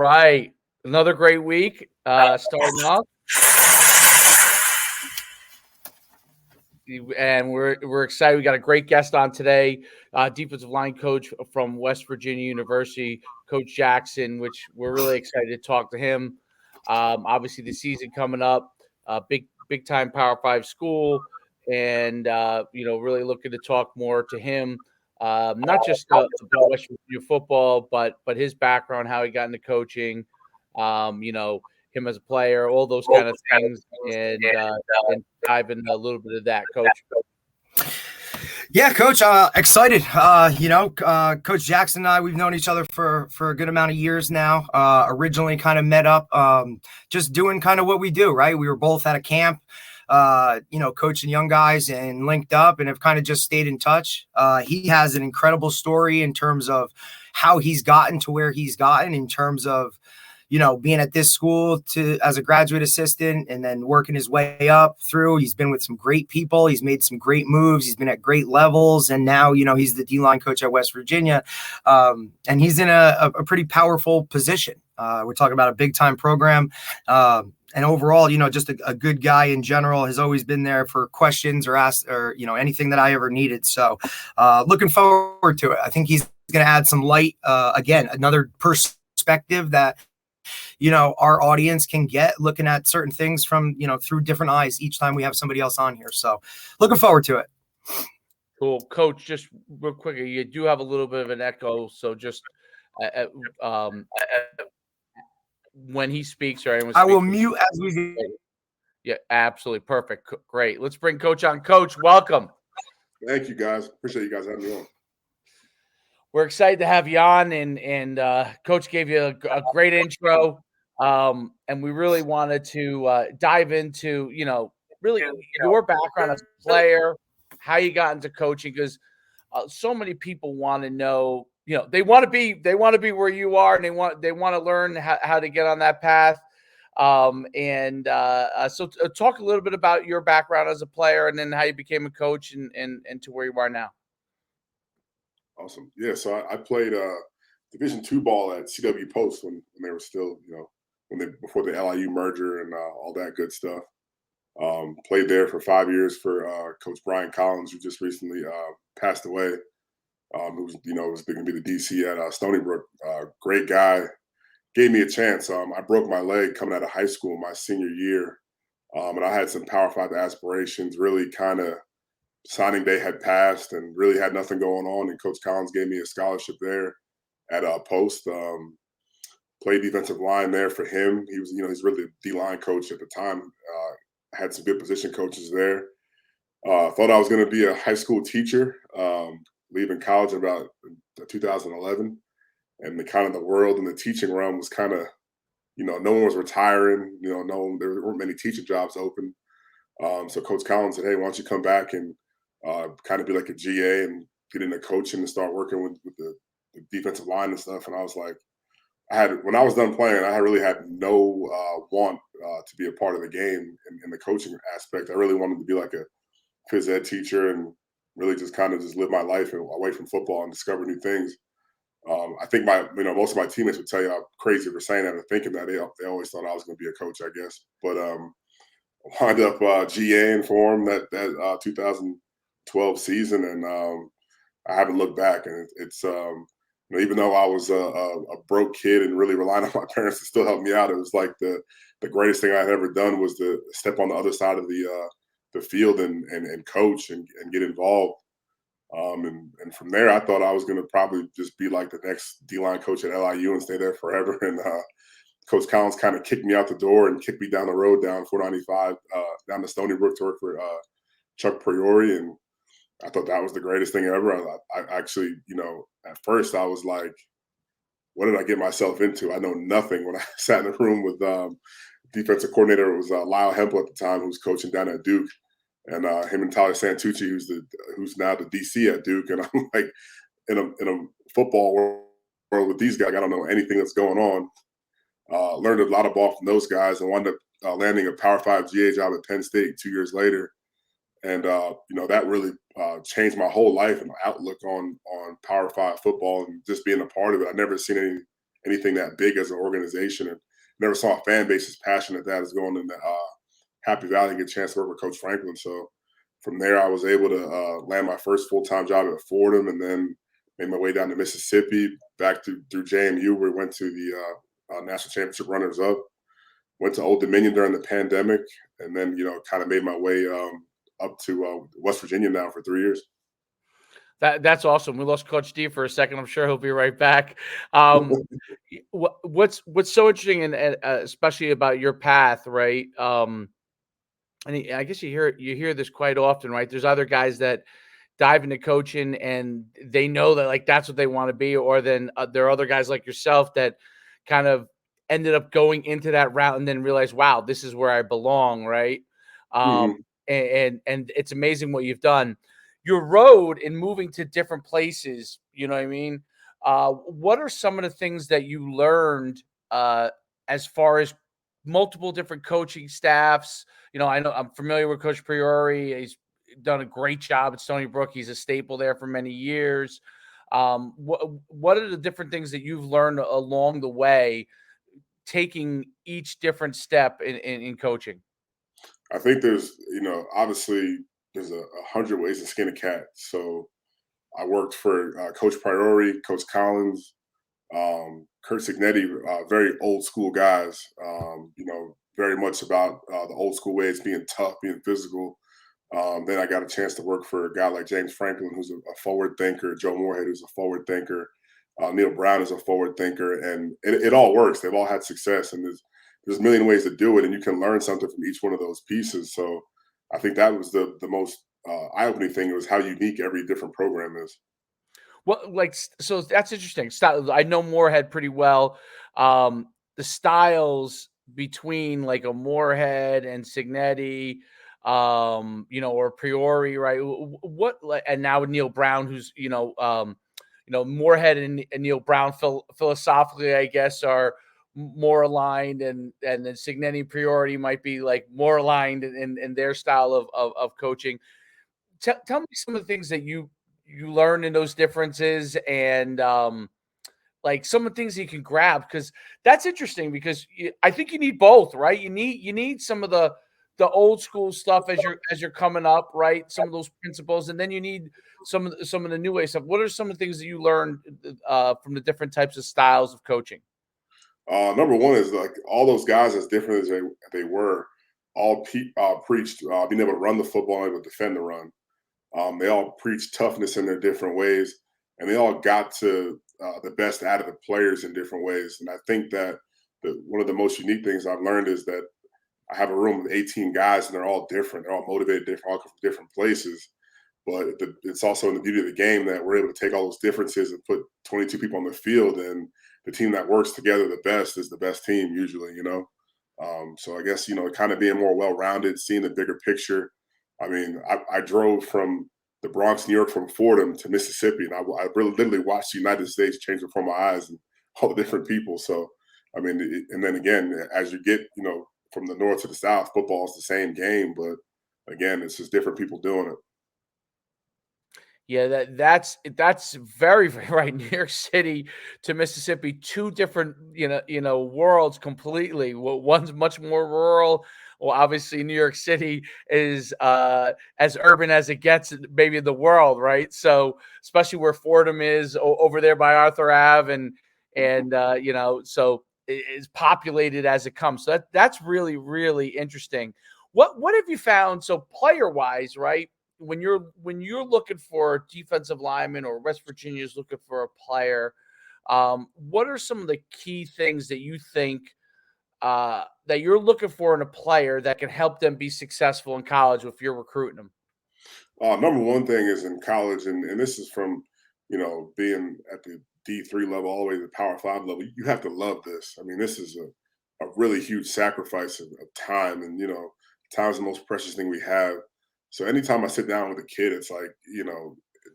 right. Another great week starting off. And we're excited. We got a great guest on today, defensive line coach from West Virginia University, Coach Jackson, which we're really excited to talk to him. Obviously, the season coming up, big time Power Five school, and really looking to talk more to him, not just about West Virginia football, but his background, how he got into coaching, him as a player, all those kind of things, and dive into a little bit of that, Coach. Yeah, Coach, excited. Coach Jackson and I, we've known each other for a good amount of years now. Originally kind of met up just doing kind of what we do, right? We were both at a camp, coaching young guys and linked up and have kind of just stayed in touch. He has an incredible story in terms of how he's gotten to where he's gotten in terms of, being at this school as a graduate assistant and then working his way up through. He's been with some great people. He's made some great moves. He's been at great levels. And now, he's the D-line coach at West Virginia. And he's in a pretty powerful position. We're talking about a big time program. And overall, just a good guy in general, has always been there for questions or ask or, anything that I ever needed. So looking forward to it. I think he's going to add some light, again, another perspective that, our audience can get looking at certain things from, through different eyes each time we have somebody else on here. So looking forward to it. Cool. Coach, just real quick, you do have a little bit of an echo. So just when he speaks or anyone speaks, I will mute as we. Yeah, absolutely. Perfect. Great. Let's bring Coach on. Coach, welcome. Thank you, guys. Appreciate you guys having me on. We're excited to have you on, and Coach gave you a great intro, and we really wanted to dive into, really your background as a player, how you got into coaching, because so many people want to know, they want to be where you are, and they want to learn how to get on that path. So talk a little bit about your background as a player, and then how you became a coach, and to where you are now. Awesome. Yeah, so I played Division II ball at CW Post when they were still, before the LIU merger and all that good stuff. Played there for 5 years for Coach Brian Collins, who just recently passed away. Who was going to be the DC at Stony Brook. Great guy. Gave me a chance. I broke my leg coming out of high school my senior year, and I had some Power 5 aspirations. Really kind of signing day had passed and really had nothing going on, and Coach Collins gave me a scholarship there at Post. Played defensive line there for him. He was, he's really a D-line coach at the time. Had some good position coaches there. Thought I was going to be a high school teacher, leaving college in about 2011. And the world in the teaching realm was kind of, no one was retiring. There weren't many teaching jobs open. So Coach Collins said, "Hey, why don't you come back and kind of be like a GA and get into coaching and start working with the defensive line and stuff." And I was like, when I was done playing, I really had no want to be a part of the game in the coaching aspect. I really wanted to be like a phys ed teacher and really just kind of just live my life away from football and discover new things. I think most of my teammates would tell you I'm crazy for saying that and thinking that. They always thought I was going to be a coach, I guess. But wound up GAing for him that 2012 season, and I haven't looked back. And it's even though I was a broke kid and really relying on my parents to still help me out, it was like the greatest thing I had ever done was to step on the other side of the field and coach and get involved. And from there, I thought I was going to probably just be like the next D-line coach at LIU and stay there forever. And Coach Collins kind of kicked me out the door and kicked me down the road down 495, down to Stony Brook to work for Chuck Priori. And I thought that was the greatest thing ever. I actually, at first I was like, what did I get myself into? I know nothing. When I sat in the room with defensive coordinator, it was Lyle Hempel at the time, who was coaching down at Duke. And him and Tyler Santucci, who's now the DC at Duke. And I'm like, in a football world with these guys, I don't know anything that's going on. Learned a lot of ball from those guys and wound up landing a Power 5 GA job at Penn State 2 years later. And, that really changed my whole life and my outlook on Power 5 football and just being a part of it. I'd never seen anything that big as an organization, and never saw a fan base as passionate that as going into Happy Valley and get a chance to work with Coach Franklin. So from there, I was able to land my first full-time job at Fordham, and then made my way down to Mississippi, back through JMU, where we went to the national championship runners-up. Went to Old Dominion during the pandemic, and then kind of made my way up to West Virginia now for 3 years. That's awesome. We lost Coach D for a second. I'm sure he'll be right back. What's so interesting, and especially about your path, right? And I guess you hear this quite often, right? There's other guys that dive into coaching and they know that like that's what they want to be, or then there are other guys like yourself that kind of ended up going into that route and then realize, wow, this is where I belong, right? Mhm. And it's amazing what you've done. Your road in moving to different places, you know what I mean? What are some of the things that you learned as far as multiple different coaching staffs? I know I'm familiar with Coach Priori. He's done a great job at Stony Brook. He's a staple there for many years. What are the different things that you've learned along the way, taking each different step in coaching? I think there's, obviously there's 100 ways to skin a cat. So I worked for Coach Priori, Coach Collins, Kurt Signetti, very old school guys. Very much about the old school ways, being tough, being physical. Then I got a chance to work for a guy like James Franklin, who's a forward thinker, Joe Moorhead, who's a forward thinker, Neil Brown is a forward thinker, and it all works. They've all had success, and there's a million ways to do it, and you can learn something from each one of those pieces. So I think that was the most eye-opening thing. It was how unique every different program is. Well, so that's interesting. I know Moorhead pretty well. The styles between like a Moorhead and Signetti, or Priori, right? And now with Neil Brown, who's Moorhead and Neil Brown philosophically, I guess, are more aligned, and then Signetti and Priori might be like more aligned in their style of coaching. Tell me some of the things that you learn in those differences, and like some of the things you can grab, because that's interesting, because I think you need both, right? You need some of the old school stuff as you're coming up, right? Some of those principles, and then you need some of the new way stuff. What are some of the things that you learned from the different types of styles of coaching? Number one is like all those guys, as different as they were, all preached being able to run the football and able to defend the run. They all preached toughness in their different ways, and they all got to the best out of the players in different ways. And I think that one of the most unique things I've learned is that I have a room with 18 guys, and they're all different. They're all motivated, different, all come from different places. But it's also in the beauty of the game that we're able to take all those differences and put 22 people on the field, and the team that works together the best is the best team usually. So I guess kind of being more well-rounded, seeing the bigger picture. I mean, I drove from the Bronx, New York, from Fordham to Mississippi, and I really literally watched the United States change before my eyes, and all the different people. So I mean, and then again, as you get from the north to the south, football is the same game, but again, it's just different people doing it. Yeah, that's very, very right. New York City to Mississippi, two different, worlds completely. One's much more rural. Well, obviously, New York City is as urban as it gets, maybe in the world, right? So, especially where Fordham is over there by Arthur Ave, so it is populated as it comes. So that's really, really interesting. What have you found? So player wise, right? When you're looking for a defensive lineman, or West Virginia is looking for a player, what are some of the key things that you think that you're looking for in a player that can help them be successful in college if you're recruiting them? Number one thing is in college, and this is from being at the D3 level all the way to the Power Five level. You have to love this. I mean, this is a really huge sacrifice of time, and time is the most precious thing we have. So anytime I sit down with a kid, it's like,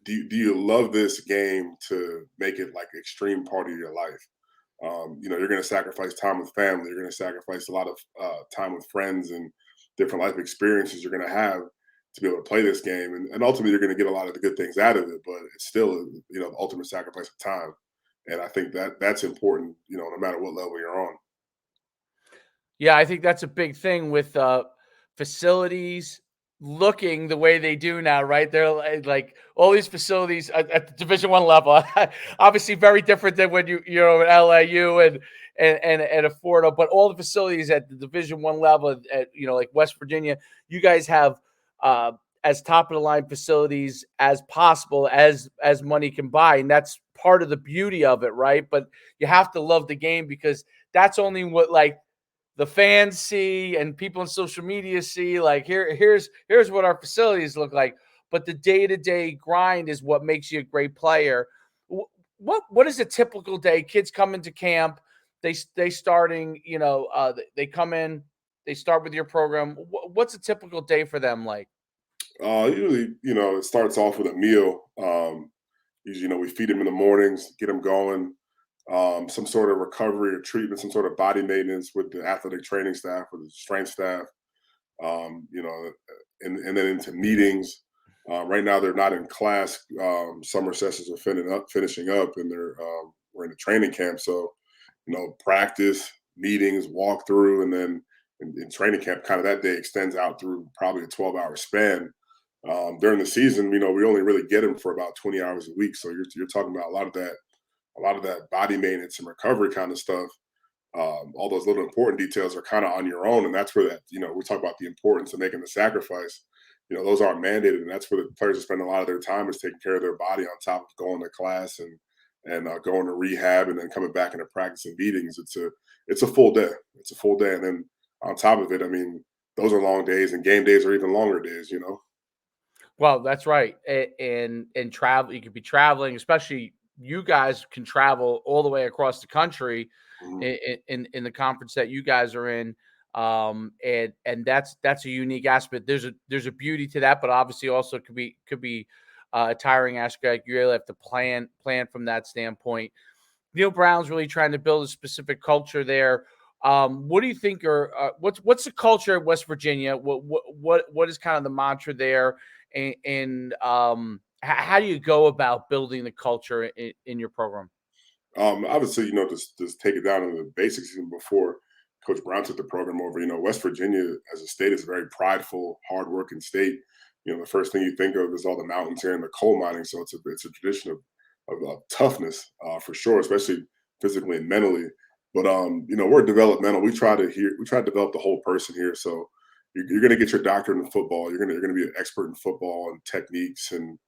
do you love this game to make it like an extreme part of your life? You're going to sacrifice time with family. You're going to sacrifice a lot of time with friends and different life experiences you're going to have to be able to play this game. And ultimately, you're going to get a lot of the good things out of it, but it's still, the ultimate sacrifice of time. And I think that's important, no matter what level you're on. Yeah, I think that's a big thing with facilities looking the way they do now, right? They're like all these facilities at the Division One level, obviously very different than when you're at LAU and a Florida, but all the facilities at the Division One level, at like West Virginia, you guys have as top of the line facilities as possible as money can buy, and that's part of the beauty of it, right? But you have to love the game because that's only what the fans see and people on social media see. Like here's what our facilities look like, but the day-to-day grind is what makes you a great player. What is a typical day? Kids come into camp, they starting, they come in, they start with your program. What's a typical day for them like? Usually, it starts off with a meal. Usually, we feed them in the mornings, get them going. Some sort of recovery or treatment, some sort of body maintenance with the athletic training staff or the strength staff. And then into meetings. Right now, they're not in class. Summer sessions are finishing up, and we're in the training camp. So, practice, meetings, walkthrough, and then in training camp, kind of that day extends out through probably a 12-hour span. During the season, we only really get them for about 20 hours a week. So you're talking about a lot of that body maintenance and recovery kind of stuff. All those little important details are kind of on your own, and that's where we talk about the importance of making the sacrifice. Those aren't mandated, and that's where the players are spending a lot of their time is taking care of their body on top of going to class and going to rehab and then coming back into practice and meetings. It's a full day. It's a full day, and then on top of it, I mean, those are long days, and game days are even longer days. Well, that's right. And travel, you could be traveling, especially you guys can travel all the way across the country Mhm. in the conference that you guys are in. And that's a unique aspect. There's a beauty to that, but obviously also could be a tiring aspect. You really have to plan from that standpoint. Neil Brown's really trying to build a specific culture there. What do you think what's the culture at West Virginia? What is kind of the mantra there? And how do you go about building the culture in your program? Obviously, just take it down to the basics. Even before Coach Brown took the program over, West Virginia as a state is a very prideful, hardworking state. The first thing you think of is all the mountains here and the coal mining. So it's a tradition of toughness for sure, especially physically and mentally. But we're developmental. We try to develop the whole person here. So you're going to get your doctorate in football. You're going to be an expert in football and techniques and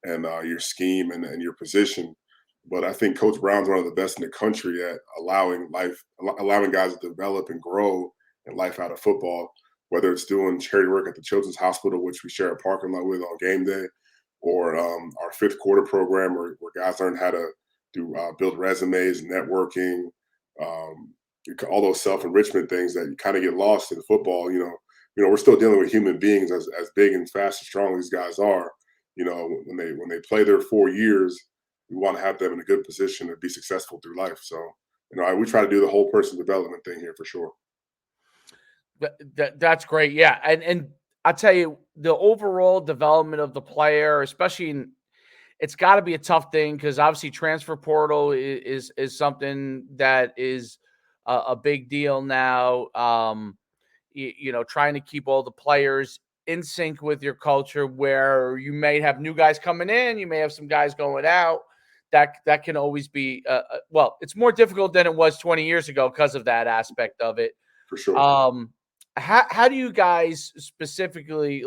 your scheme and your position. But I think Coach Brown's one of the best in the country at allowing guys to develop and grow in life out of football, whether it's doing charity work at the Children's Hospital, which we share a parking lot with on game day, or our fifth quarter program where guys learn how to build resumes, networking, um, all those self-enrichment things that you kind of get lost in football. We're still dealing with human beings as big and fast and strong as these guys are. When they play their 4 years, we want to have them in a good position to be successful through life. So, we try to do the whole person development thing here for sure. That's great. Yeah. And I'll tell you, the overall development of the player, especially it's got to be a tough thing because obviously transfer portal is something that is a big deal now. Trying to keep all the players in sync with your culture where you may have new guys coming in, you may have some guys going out. That can always be well, it's more difficult than it was 20 years ago because of that aspect of it. For sure. How do you guys specifically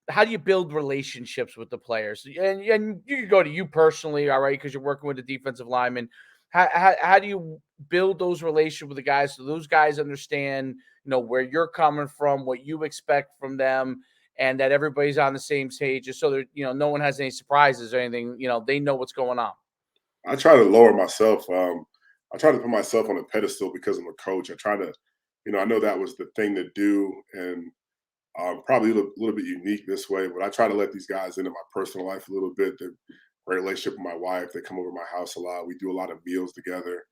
how do you build relationships with the players? And you can go to you personally, all right, because you're working with the defensive lineman. How do you build those relationships with the guys so those guys understand, where you're coming from, what you expect from them, and that everybody's on the same page, just so that no one has any surprises or anything. They know what's going on. I try to lower myself. I try to put myself on a pedestal because I'm a coach. I try to, I know that was the thing to do, and probably a little bit unique this way, but I try to let these guys into my personal life a little bit. The great relationship with my wife. They come over to my house a lot. We do a lot of meals together.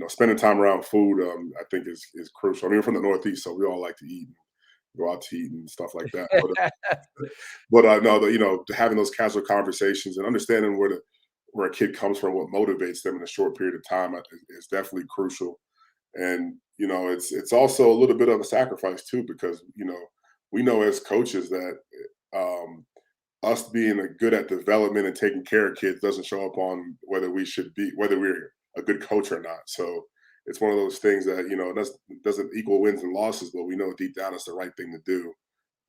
Spending time around food, I think is crucial. I mean, we're from the Northeast, so we all like to eat, go out to eat and stuff like that. But no, having those casual conversations and understanding where a kid comes from, what motivates them in a short period of time is definitely crucial. And it's also a little bit of a sacrifice too, because we know as coaches that um, us being good at development and taking care of kids doesn't show up on whether we're a good coach or not. So it's one of those things that it doesn't equal wins and losses, but we know deep down it's the right thing to do.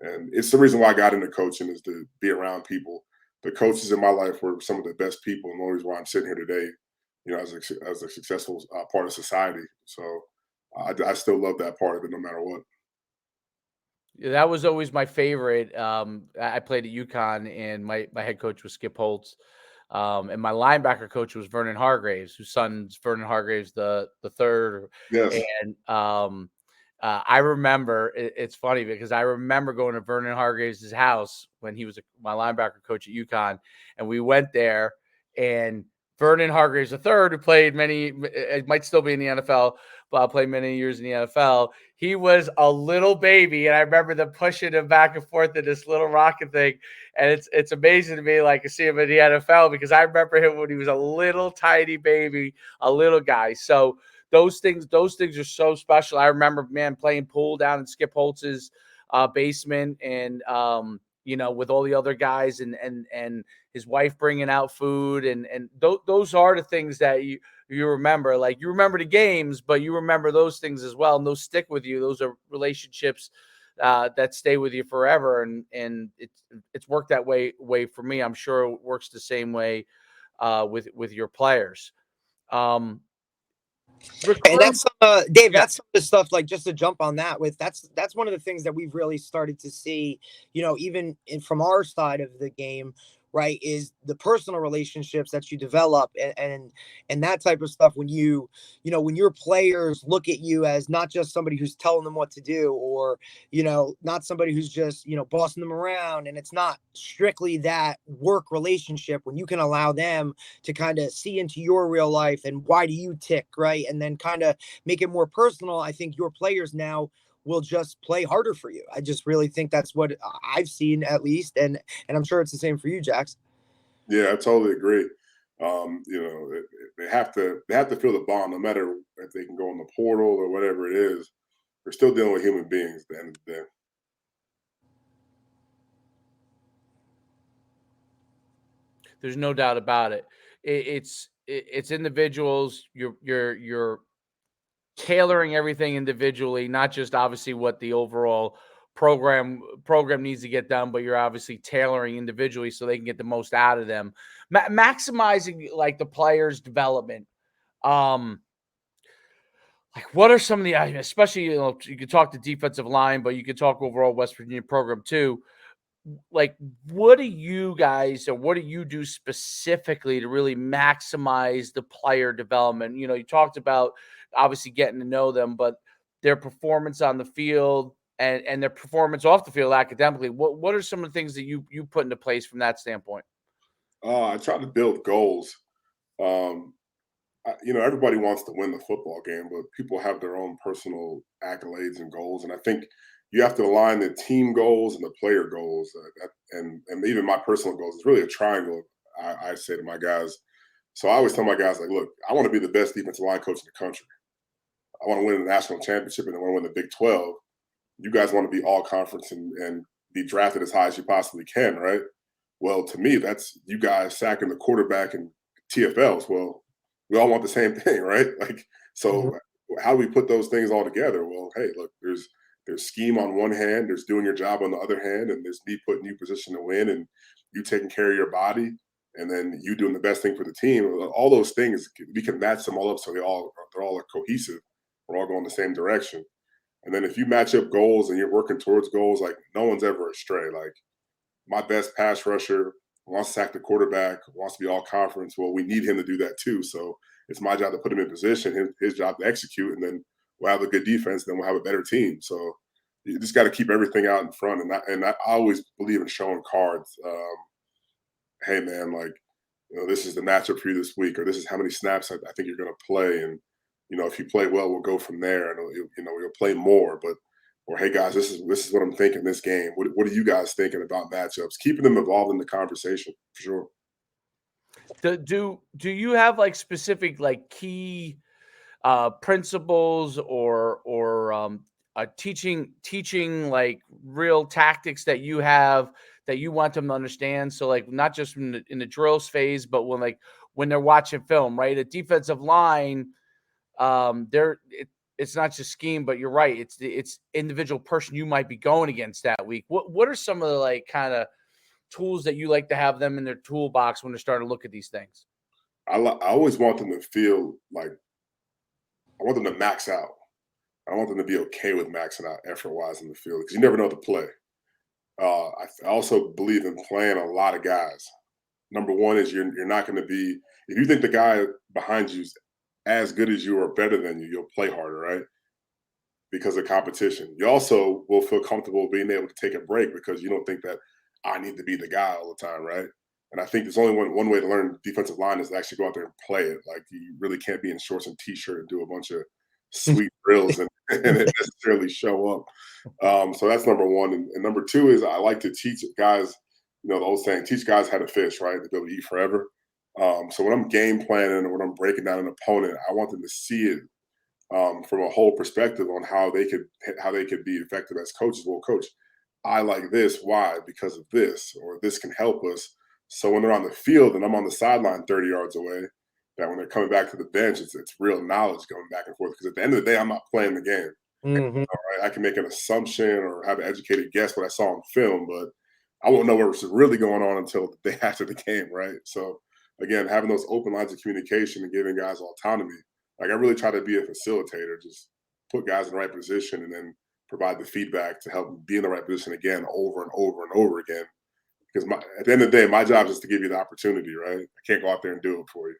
And it's the reason why I got into coaching, is to be around people. The coaches in my life were some of the best people, and the only reason why I'm sitting here today, as a successful part of society. So I still love that part of it, no matter what. Yeah, that was always my favorite. I played at UConn, and my head coach was Skip Holtz, and my linebacker coach was Vernon Hargraves, whose son's Vernon Hargraves the third. Yes. And I remember it's funny because I remember going to Vernon Hargraves' house when he was my linebacker coach at UConn, and we went there, and Vernon Hargraves III, who played it might still be in the NFL, but played many years in the NFL. He was a little baby, and I remember them pushing him back and forth in this little rocket thing. And it's amazing to me, like, to see him in the NFL, because I remember him when he was a little tiny baby, a little guy. So those things are so special. I remember, man, playing pool down in Skip Holtz's basement, and with all the other guys, and his wife bringing out food, and those are the things that you remember. Like, you remember the games, but you remember those things as well, and those stick with you. Those are relationships that stay with you forever, and it's worked that way for me. I'm sure it works the same way with your players. And that's Dave, Yeah. that's some of the stuff, like, just to jump on that, that's one of the things that we've really started to see, even from our side of the game, right, is the personal relationships that you develop, and that type of stuff, when your players look at you as not just somebody who's telling them what to do, or not somebody who's just bossing them around, and it's not strictly that work relationship. When you can allow them to kind of see into your real life and why do you tick, right, and then kind of make it more personal, I think your players now will just play harder for you. I just really think that's what I've seen, at least, and I'm sure it's the same for you, Jax. Yeah, I totally agree. They have to feel the bond, no matter if they can go in the portal or whatever it is. They're still dealing with human beings at the end of the day. There's no doubt about it. It's individuals. You're tailoring everything individually, not just obviously what the overall program needs to get done, but you're obviously tailoring individually so they can get the most out of them, maximizing, like, the players' development. Like, what are some of the, especially, you could talk the defensive line, but you could talk overall West Virginia program too. Like, what do you guys, or what do you do specifically to really maximize the player development? You talked about obviously getting to know them, but their performance on the field, and their performance off the field academically. What are some of the things that you put into place from that standpoint? I try to build goals. Um, Everybody wants to win the football game, but people have their own personal accolades and goals. And I think you have to align the team goals and the player goals, and even my personal goals. It's really a triangle, I say to my guys. So I always tell my guys, like, look, I want to be the best defensive line coach in the country. I want to win the national championship, and I want to win the Big 12. You guys want to be all conference and be drafted as high as you possibly can, right? Well, to me, that's you guys sacking the quarterback and TFLs. Well, we all want the same thing, right? Like, so how do we put those things all together? Well, hey, look, there's scheme on one hand, there's doing your job on the other hand, and there's me putting you in position to win, and you taking care of your body, and then you doing the best thing for the team. All those things, we can match them all up so they're all cohesive. We're all going the same direction. And then if you match up goals and you're working towards goals, like, no one's ever astray. Like, my best pass rusher wants to sack the quarterback, wants to be all conference. Well, we need him to do that too. So it's my job to put him in position, his job to execute, and then we'll have a good defense, then we'll have a better team. So you just got to keep everything out in front. And I always believe in showing cards. Hey, man, like, this is the matchup for you this week, or this is how many snaps I think you're going to play. And, if you play well, we'll go from there. And, you'll play more. But, or, hey, guys, this is what I'm thinking this game. What are you guys thinking about matchups? Keeping them involved in the conversation, for sure. Do you have like specific like key principles or teaching like real tactics that you have that you want them to understand? So like not just in the drills phase, but when they're watching film, right? A defensive line, it's not just scheme, but you're right. It's individual person you might be going against that week. What are some of the like kind of tools that you like to have them in their toolbox when they're starting to look at these things? I always want them to feel like I want them to max out. I want them to be okay with maxing out effort-wise in the field because you never know the play. I also believe in playing a lot of guys. Number one is you're not going to be if you think the guy behind you's as good as you or better than you, you'll play harder, right? Because of competition. You also will feel comfortable being able to take a break because you don't think that I need to be the guy all the time, right? And I think there's only one way to learn defensive line is to actually go out there and play it. Like you really can't be in shorts and t-shirt and do a bunch of sweet drills and it necessarily show up. So that's number one. And number two is I like to teach guys, the old saying, teach guys how to fish, right? To be able to eat forever. So when I'm game planning or when I'm breaking down an opponent, I want them to see it from a whole perspective on how they could be effective as coaches. Well, coach, I like this. Why? Because of this, or this can help us. So when they're on the field and I'm on the sideline 30 yards away, that when they're coming back to the bench, it's real knowledge going back and forth. Because at the end of the day, I'm not playing the game. Mm-hmm. All right, I can make an assumption or have an educated guess what I saw on film, but I won't know what's really going on until the day after the game, right? So again, having those open lines of communication and giving guys autonomy. Like I really try to be a facilitator, just put guys in the right position and then provide the feedback to help them be in the right position again over and over and over again. Because at the end of the day, my job is to give you the opportunity, right? I can't go out there and do it for you.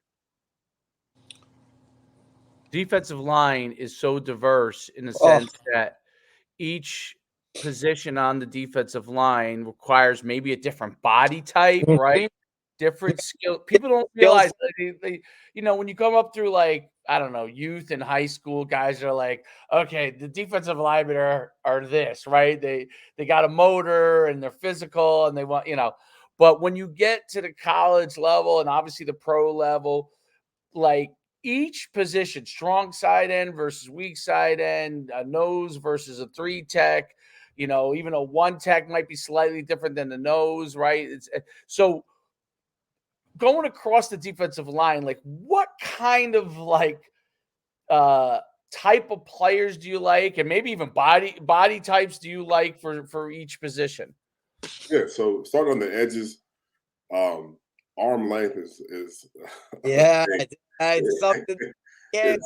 Defensive line is so diverse in the sense that each position on the defensive line requires maybe a different body type, right? Different skill. People don't realize they when you come up through like, I don't know, youth and high school, guys are like, okay, the defensive linemen are this, right? They got a motor and they're physical and they want, but when you get to the college level and obviously the pro level, like each position, strong side end versus weak side end, a nose versus a 3 tech, even a 1 tech might be slightly different than the nose, right? So going across the defensive line, like what kind of like type of players do you like, and maybe even body types do you like for each position? Yeah, so starting on the edges, arm length is Yeah, it's something. Yeah,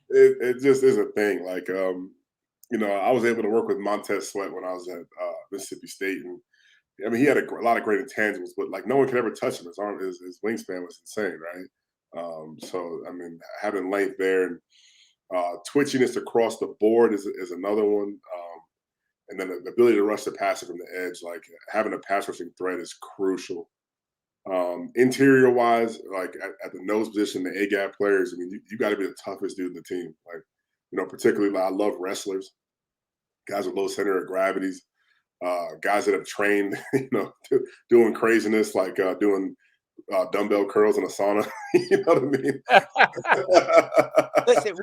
it just is a thing. Like I was able to work with Montez Sweat when I was at Mississippi State, and I mean he had a lot of great intangibles, but like no one could ever touch him. His wingspan was insane, right? So I mean having length there and twitchiness across the board is another one. And then the ability to rush the passer from the edge, like having a pass rushing threat is crucial. Interior wise, like at the nose position, the A gap players, I mean, you got to be the toughest dude in the team. Like, particularly, like, I love wrestlers, guys with low center of gravities, guys that have trained, doing craziness, like doing dumbbell curls in a sauna. You know what I mean? Listen,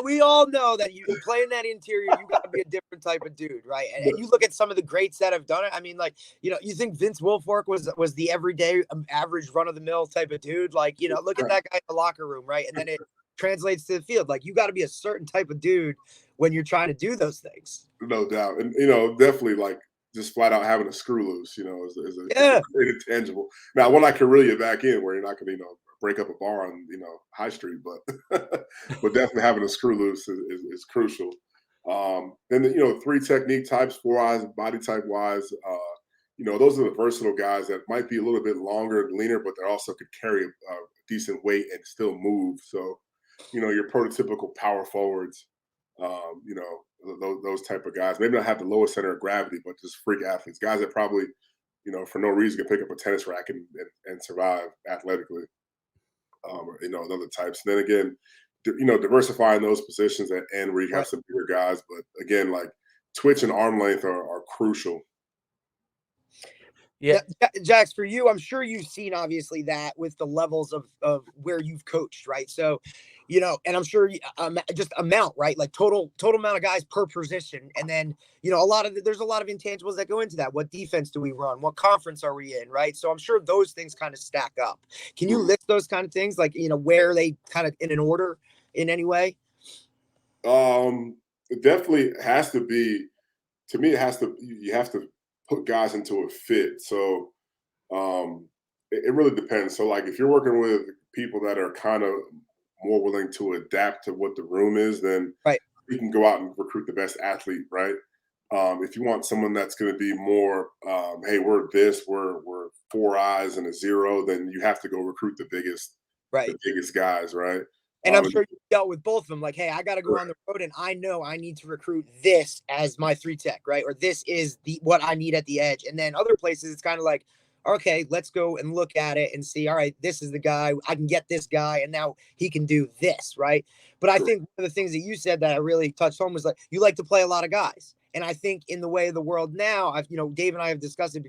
we all know that you play in that interior, you got to be a different type of dude, right? And you look at some of the greats that have done it. I mean, like, you think Vince Wilfork was the everyday average run of the mill type of dude? Like, look at that guy in the locker room, right? And then it translates to the field. Like, you got to be a certain type of dude when you're trying to do those things. No doubt, and definitely like just flat out having a screw loose, is a great intangible. Now, one I can reel you back in where you're not going to, break up a bar on, High Street, but but definitely having a screw loose is crucial. Then, 3 technique types, 4 eyes, body type wise, those are the versatile guys that might be a little bit longer and leaner, but they also could carry a decent weight and still move. So, your prototypical power forwards, those type of guys, maybe not have the lowest center of gravity, but just freak athletes, guys that probably, for no reason can pick up a tennis racket and survive athletically. Other types. And then again, diversifying those positions at end where you have some bigger guys. But again, like twitch and arm length are crucial. Yeah. Jax, for you, I'm sure you've seen obviously that with the levels of where you've coached, right? So, and I'm sure just amount, right? Like total amount of guys per position, and then there's a lot of intangibles that go into that. What defense do we run? What conference are we in, right? So I'm sure those things kind of stack up. Can you list those kind of things, like where they kind of in an order in any way? It definitely has to be. To me, you have to put guys into a fit. So it really depends. So like if you're working with people that are kind of more willing to adapt to what the room is, then Right. you can go out and recruit the best athlete, right? If you want someone that's going to be more, hey, we're 4 eyes and a 0, then you have to go recruit the biggest guys, right? And I'm sure you dealt with both of them. Like, hey, I got to go on the road, and I know I need to recruit this as my 3 tech, right? Or this is what I need at the edge. And then other places, it's kind of like, okay, let's go and look at it and see. All right, this is the guy. I can get this guy, and now he can do this, right? But I think one of the things that you said that I really touched home was like you like to play a lot of guys. And I think in the way of the world now, Dave and I have discussed it.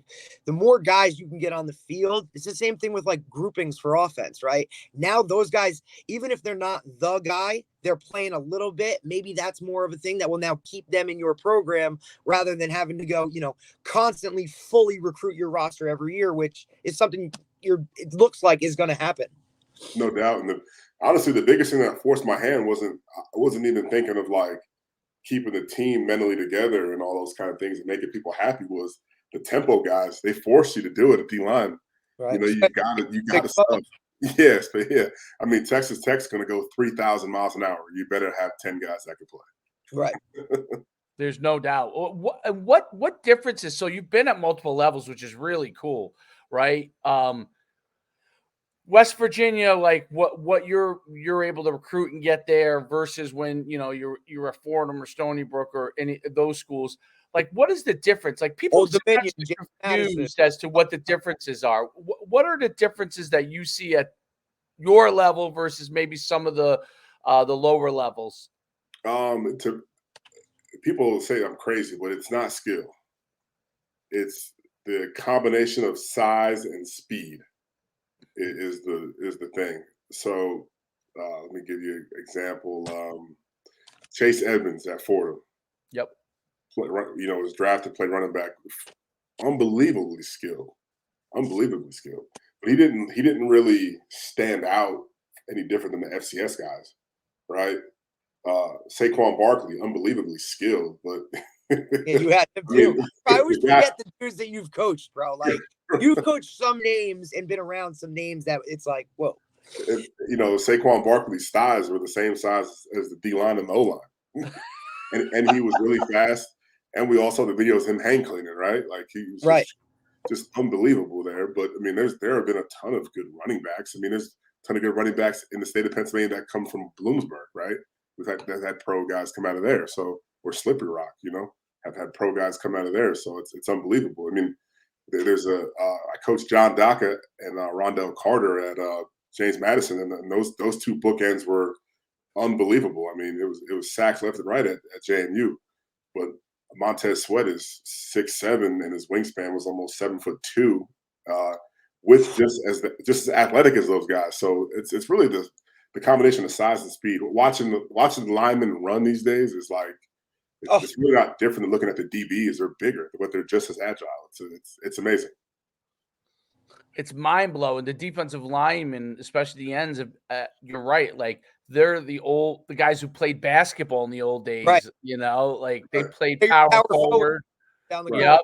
The more guys you can get on the field, it's the same thing with like groupings for offense, right? Now those guys, even if they're not the guy, they're playing a little bit. Maybe that's more of a thing that will now keep them in your program rather than having to go, constantly fully recruit your roster every year, which is something it looks like is going to happen. No doubt. And honestly, the biggest thing that forced my hand I wasn't even thinking of like keeping the team mentally together and all those kind of things and making people happy was the tempo guys. They force you to do it at D-line. Right. You got to stuff. Yes, but yeah. I mean, Texas Tech's going to go 3,000 miles an hour. You better have 10 guys that can play. Right. There's no doubt. What differences? So you've been at multiple levels, which is really cool, right? West Virginia, like what you're able to recruit and get there versus when you're at Fordham or Stony Brook or any of those schools. Like, what is the difference? Like, people are confused as to what the differences are. What are the differences that you see at your level versus maybe some of the lower levels? People say I'm crazy, but it's not skill. It's the combination of size and speed is the thing. So let me give you an example. Chase Edmonds at Fordham. Yep. Was drafted, played running back. Unbelievably skilled. But he didn't really stand out any different than the FCS guys, right? Saquon Barkley, unbelievably skilled, but yeah, you had him too. I always forget the dudes that you've coached, bro. Like you've coached some names and been around some names that it's like, whoa. Saquon Barkley's thighs were the same size as the D-line and the O-line. and he was really fast. And we also the videos of him hang cleaning, right? Like he was just unbelievable there. But I mean, there have been a ton of good running backs. I mean, there's a ton of good running backs in the state of Pennsylvania that come from Bloomsburg, right? We've had pro guys come out of there. So or Slippery Rock, have had pro guys come out of there. So it's unbelievable. I mean, there's I coached John Daka and Rondell Carter at James Madison, and those two bookends were unbelievable. I mean, it was sacks left and right at JMU, but Montez Sweat is 6'7", and his wingspan was almost 7'2", with just as athletic as those guys. So it's really the combination of size and speed. Watching the linemen run these days is like it's really not different than looking at the DBs. They're bigger, but they're just as agile. It's amazing. It's mind blowing. The defensive linemen, especially the ends, you're right. Like they're the guys who played basketball in the old days. Right. Like they played power forward down the court.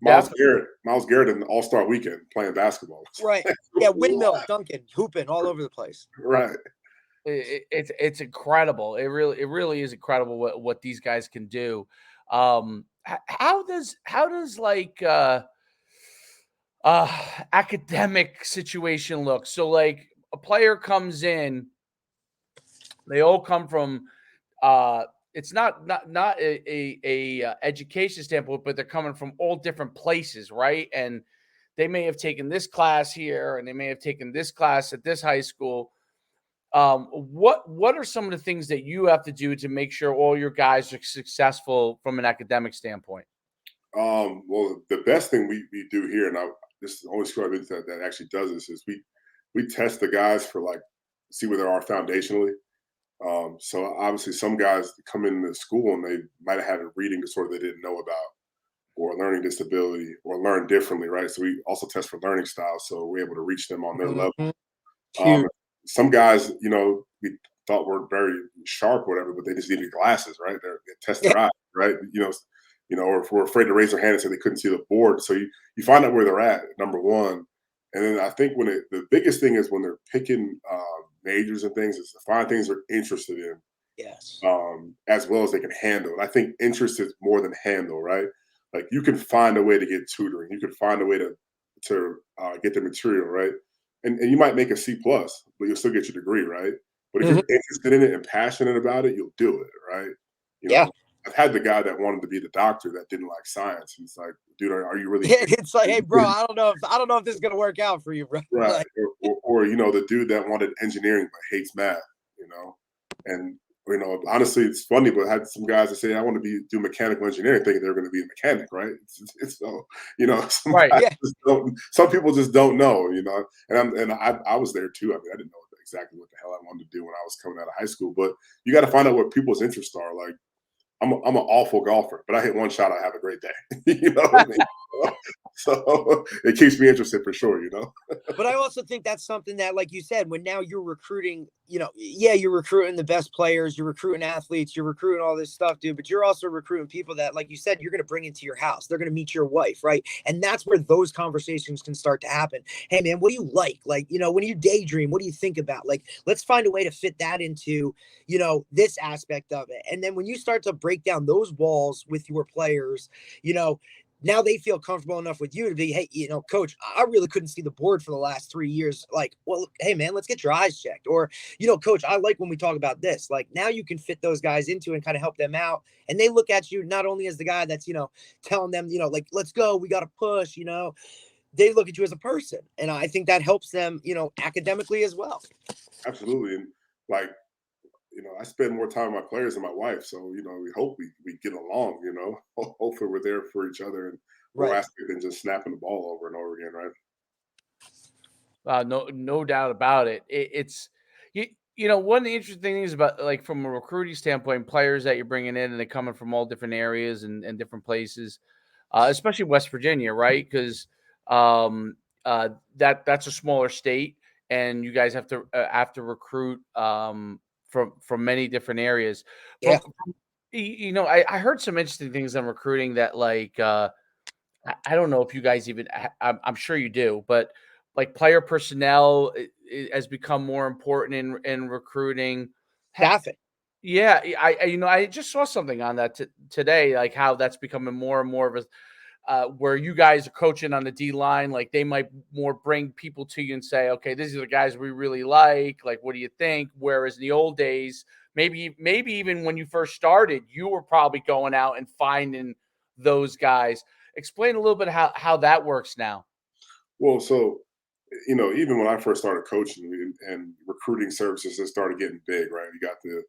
Miles Garrett in the All-Star weekend playing basketball. Right. Yeah, windmill, Duncan, hooping all over the place. Right. It's incredible. It really is incredible what these guys can do. How does like academic situation look? So like a player comes in, they all come from it's not a education standpoint, but they're coming from all different places, right? And they may have taken this class here and they may have taken this class at this high school. What are some of the things that you have to do to make sure all your guys are successful from an academic standpoint? Well, the best thing we do here, and this is the only school I've been to that actually does this, is we test the guys for like see where they are foundationally. So obviously, some guys come into school and they might have had a reading disorder they didn't know about, or a learning disability, or learn differently, right? So we also test for learning styles, so we're able to reach them on their level. Mhm. Um, Huge. some guys, we thought were very sharp, or whatever, but they just needed glasses, right? They test Yeah. their eyes, right? Or if we're afraid to raise their hand and say they couldn't see the board, so you find out where they're at, number one, and then I think the biggest thing is when they're picking majors and things is to find things they're interested in, Yes. as well as they can handle. And I think interest is more than handle, right? Like you can find a way to get tutoring, you can find a way to get the material, right? And you might make a C plus, but you'll still get your degree, right? But if Mhm. you're interested in it and passionate about it, you'll do it, right? You Yeah. know, I've had the guy that wanted to be the doctor that didn't like science. He's like, dude, are you really It's like, hey, bro, interested? I don't know if this is gonna work out for you, bro. Right. Like, Or the dude that wanted engineering but hates math, and honestly, it's funny, but I had some guys that say I want to do mechanical engineering, thinking they're going to be a mechanic, right? It's so some Right. guys yeah. just don't. Some people just don't know, And I was there too. I mean, I didn't know exactly what the hell I wanted to do when I was coming out of high school, but you got to find out what people's interests are. Like I'm an awful golfer, but I hit one shot, I have a great day. You know what I mean? So it keeps me interested for sure. But I also think that's something that, like you said, when now you're recruiting, yeah, you're recruiting the best players, you're recruiting athletes, you're recruiting all this stuff, dude. But you're also recruiting people that, like you said, you're going to bring into your house. They're going to meet your wife, right? And that's where those conversations can start to happen. Hey, man, what do you like? Like, when you daydream, what do you think about? Like, let's find a way to fit that into, this aspect of it. And then when you start to break down those walls with your players, you know, now they feel comfortable enough with you to be, hey, coach, I really couldn't see the board for the last 3 years. Like, well, hey, man, let's get your eyes checked. Or, coach, I like when we talk about this. Like, now you can fit those guys into and kind of help them out. And they look at you not only as the guy that's, telling them, like, let's go, we got to push, they look at you as a person. And I think that helps them, academically as well. Absolutely, and like I spend more time with my players than my wife, so we hope we get along. Hopefully we're there for each other and more Right. aspect than just snapping the ball over and over again, right? No doubt about it. It's one of the interesting things about, like, from a recruiting standpoint, players that you're bringing in and they're coming from all different areas and different places, especially West Virginia, right? Because that's a smaller state, and you guys have to recruit from many different areas. Yeah. I heard some interesting things on recruiting that, like, I don't know if you guys even I'm sure you do, but like player personnel has become more important in recruiting. Staffing. Yeah, I just saw something on that today, like how that's becoming more and more of a where you guys are coaching on the D line, like they might more bring people to you and say, okay, these are the guys we really like. Like, what do you think? Whereas in the old days, maybe even when you first started, you were probably going out and finding those guys. Explain a little bit how that works now. Well, so even when I first started coaching and recruiting services just started getting big, right? You got the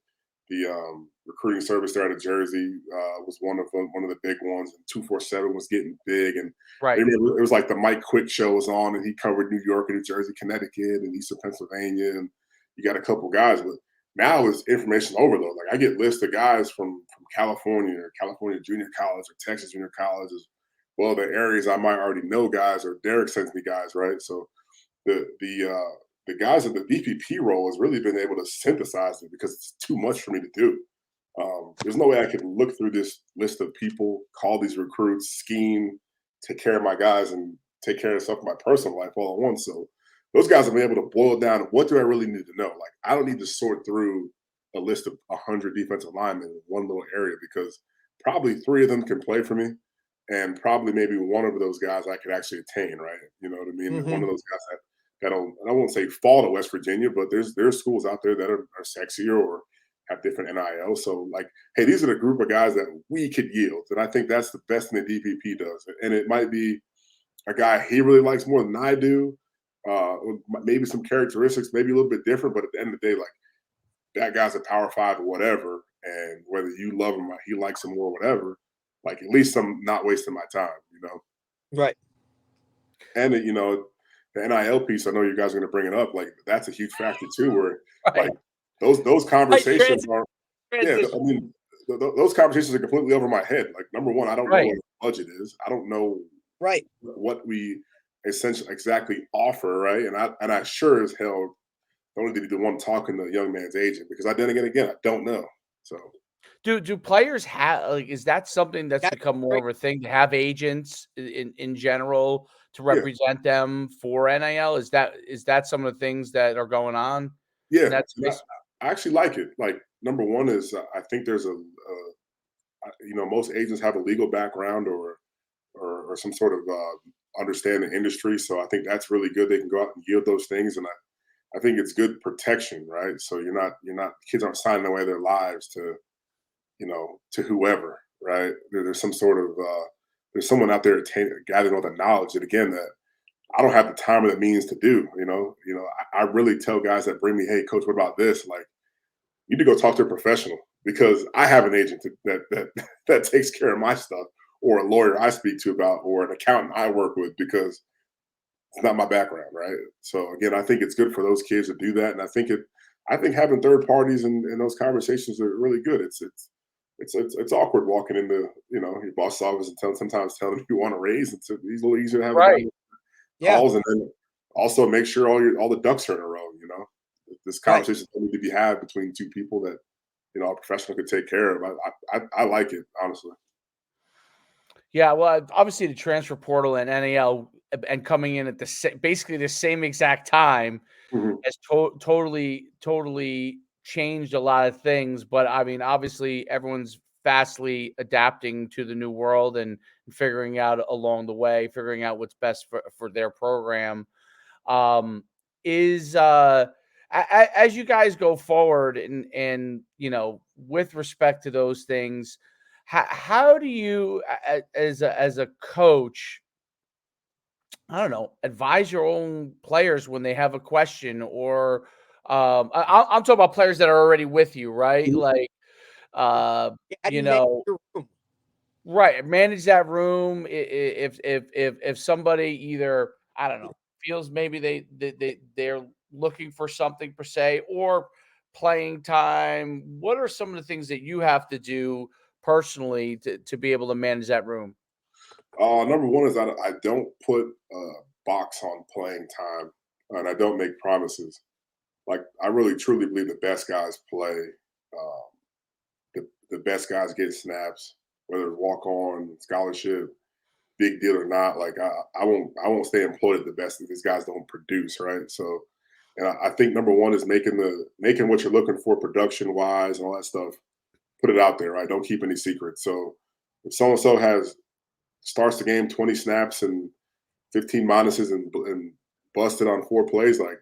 recruiting service there out of Jersey was one of the big ones, and 247 was getting big, and I Right. remember it was like the Mike Quick show was on, and he covered New York and New Jersey, Connecticut, and Eastern Pennsylvania, and you got a couple guys, but now it's information overload. Like I get lists of guys from California, or California Junior College, or Texas Junior College, as well the areas I might already know guys, or Derek sends me guys, right? So the guys in the DPP role has really been able to synthesize it because it's too much for me to do. There's no way I can look through this list of people, call these recruits, scheme, take care of my guys, and take care of stuff in my personal life all at once. So those guys have been able to boil it down. What do I really need to know? Like I don't need to sort through a list of 100 defensive linemen in one little area because probably 3 of them can play for me, and probably maybe one of those guys I could actually attain, right? You know what I mean? And one Mm-hmm. of those guys that'll, I won't say fall to West Virginia, but there's schools out there that are sexier or have different NIL. So like, hey, these are the group of guys that we could yield. And I think that's the best thing that DPP does. And it might be a guy he really likes more than I do. Maybe some characteristics, maybe a little bit different, but at the end of the day, like that guy's a power 5 or whatever. And whether you love him or he likes him or whatever, like at least I'm not wasting my time, you know. Right. And you know, the NIL piece, I know you guys are going to bring it up. Like that's a huge factor too, where Right. like those conversations are, yeah. I Transition. mean, those conversations are completely over my head. Like number one, I don't know Right. what the budget is. I don't know Right. what we essentially exactly offer, right? And I sure as hell don't need to be the one talking to the young man's agent because then again, I don't know. So Do players have like is that something that's That's become more great. of a thing to have agents in general to yeah, represent them for NIL? Is that some of the things that are going on in yeah. that And space? I actually like it. Like number one is I think there's you know, most agents have a legal background or some sort of understand the industry. So I think that's really good. They can go out and yield those things, and I think it's good protection, right? So you're not kids aren't signing away their lives to you know to whoever, right? There's some sort of there's someone out there gathering all the knowledge that again that I don't have the time or the means to do. I really tell guys that bring me, hey, coach, what about this? Like you need to go talk to a professional because I have an agent that takes care of my stuff, or a lawyer I speak to about, or an accountant I work with because it's not my background, right? So again, I think it's good for those kids to do that, and I think having third parties in those conversations are really good. It's awkward walking into your boss's office and sometimes telling him you want a raise. It's a little easier to have a guy Right. Yeah. calls and then also make sure all the ducks are in a row. This Right. conversation need to be had between two people that a professional could take care of. I like it honestly. Yeah, well, obviously the transfer portal and NAL and coming in at basically the same exact time Mhm. has totally changed a lot of things. But I mean, obviously everyone's fastly adapting to the new world and figuring out along the way, figuring out what's best for their program. Is as you guys go forward and with respect to those things, how do you as a coach, I don't know, advise your own players when they have a question or I'm talking about players that are already with you, right? Mhm. Like How do you you manage know, your room? right, manage that room. If somebody either I don't know feels maybe they're looking for something per se or playing time. What are some of the things that you have to do personally to be able to manage that room? Number one is I don't put a box on playing time, and I don't make promises. Like I really truly believe the best guys play. Um, the best guys get snaps, whether it's walk on, scholarship, big deal or not. Like I won't stay employed at the best if these guys don't produce, right? So, and I think number one is making what you're looking for production wise and all that stuff. Put it out there, right? Don't keep any secrets. So if so and so has starts the game 20 snaps and 15 minuses and busted on 4 plays, like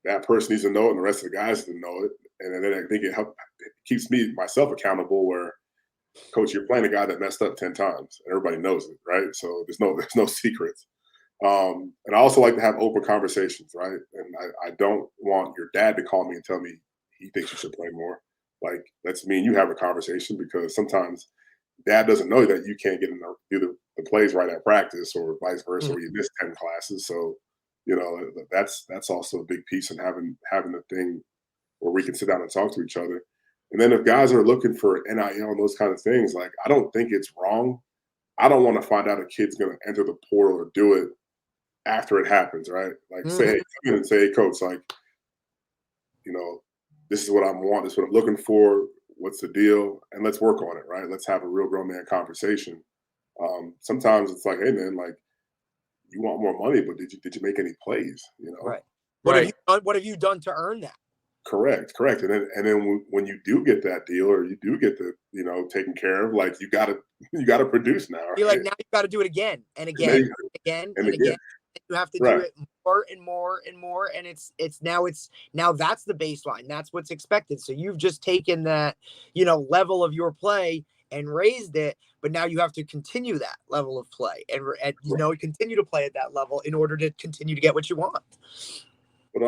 that person needs to know it and the rest of the guys need to know it. And then I think it keeps me myself accountable where coach, you're playing a guy that messed up 10 times. And everybody knows it, right? So there's no secrets. And I also like to have open conversations, right? And I don't want your dad to call me and tell me he thinks you should play more. Like, let's me and you have a conversation because sometimes dad doesn't know that you can't get in do the plays right at practice or vice versa, Mhm. or you miss 10 classes. So, that's also a big piece in having a thing where we can sit down and talk to each other. And then if guys are looking for NIL and those kind of things, like I don't think it's wrong. I don't want to find out a kid's going to enter the portal or do it after it happens, right? Like say, Mhm. hey, come in and say, hey, coach, like, you know, this is what I want. This is what I'm looking for. What's the deal? And let's work on it, right? Let's have a real grown man conversation. Sometimes it's like, hey, man, like you want more money, but did you make any plays? Right. Right. What have you done to earn that? Correct. And then when you do get that deal or you do get the taken care of, like you gotta produce now, You're right? like, now you got to do it again and And then again, again and and again, again. You have to do right? it more and more and more. And now that's the baseline. That's what's expected. So you've just taken that, level of your play and raised it, but now you have to continue that level of play and continue to play at that level in order to continue to get what you want. But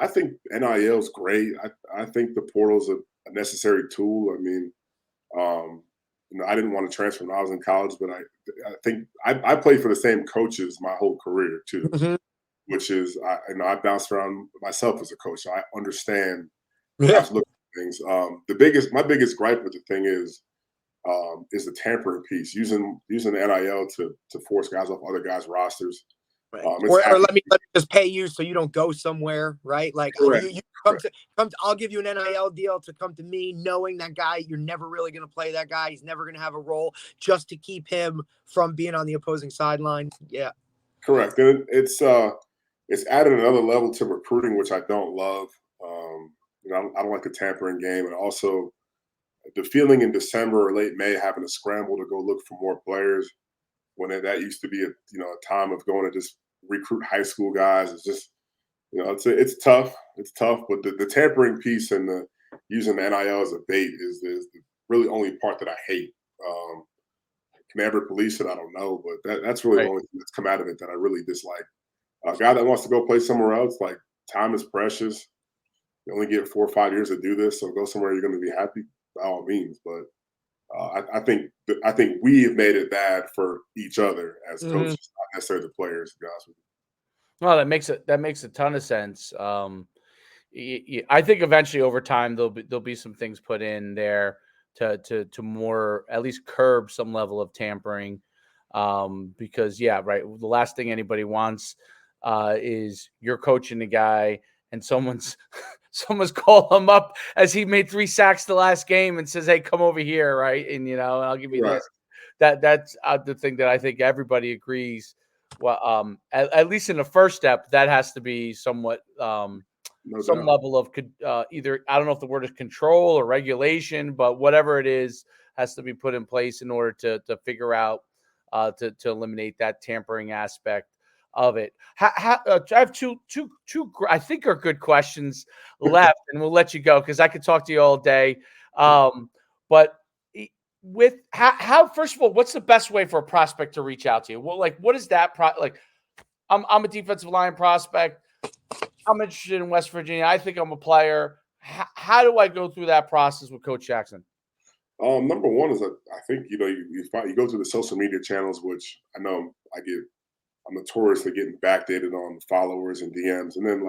I think NIL is great. I think the portal's a necessary tool. I mean, um, I didn't want to transfer when I was in college, but I think I played for the same coaches my whole career too, Mhm. which is I bounced around myself as a coach, so I understand Yeah. have to look at things. My biggest gripe with the thing is the tampering piece, using the NIL to force guys off other guys' rosters. Right. It's Or happened. let me just pay you so you don't go somewhere, right? Like Correct. you Correct. I'll give you an NIL deal to come to me, knowing that guy, you're never really going to play that guy. He's never going to have a role, just to keep him from being on the opposing sideline. Yeah. Correct. And it's added another level to recruiting, which I don't love. I don't like the tampering game, and also the feeling in December or late May having to scramble to go look for more players when that used to be a time of going to just recruit high school guys. It's just it's tough. It's tough, but the tampering piece and the using the NIL as a bait is the really only part that I hate. Can they ever police it? I don't know, but that's really the only thing that's come out of it that I really dislike. A guy that wants to go play somewhere else, like, time is precious. You only get 4 or 5 years to do this, so go somewhere you're going to be happy by all means. But I think we've made it bad for each other as coaches, not necessarily the players. To be honest with you. Well, that makes a ton of sense. I think eventually over time there'll be some things put in there to more, at least curb some level of tampering. Because right. The last thing anybody wants is you're coaching the guy and someone's called him up as he made 3 sacks the last game and says, "Hey, come over here," right? And I'll give you Right. this. That's the thing that I think everybody agrees. Well, at least in the first step, that has to be somewhat No some doubt. level of either, I don't know if the word is control or regulation, but whatever it is has to be put in place in order to figure out to eliminate that tampering aspect of it. I have two I think are good questions left, and we'll let you go because I could talk to you all day. But with how first of all, what's the best way for a prospect to reach out to you? Well, like, what is that like? I'm a defensive line prospect. I'm interested in West Virginia. I think I'm a player. How do I go through that process with Coach Jackson? Number one is that I think you go through the social media channels, which I know I'm notoriously getting backdated on followers and DMs, and then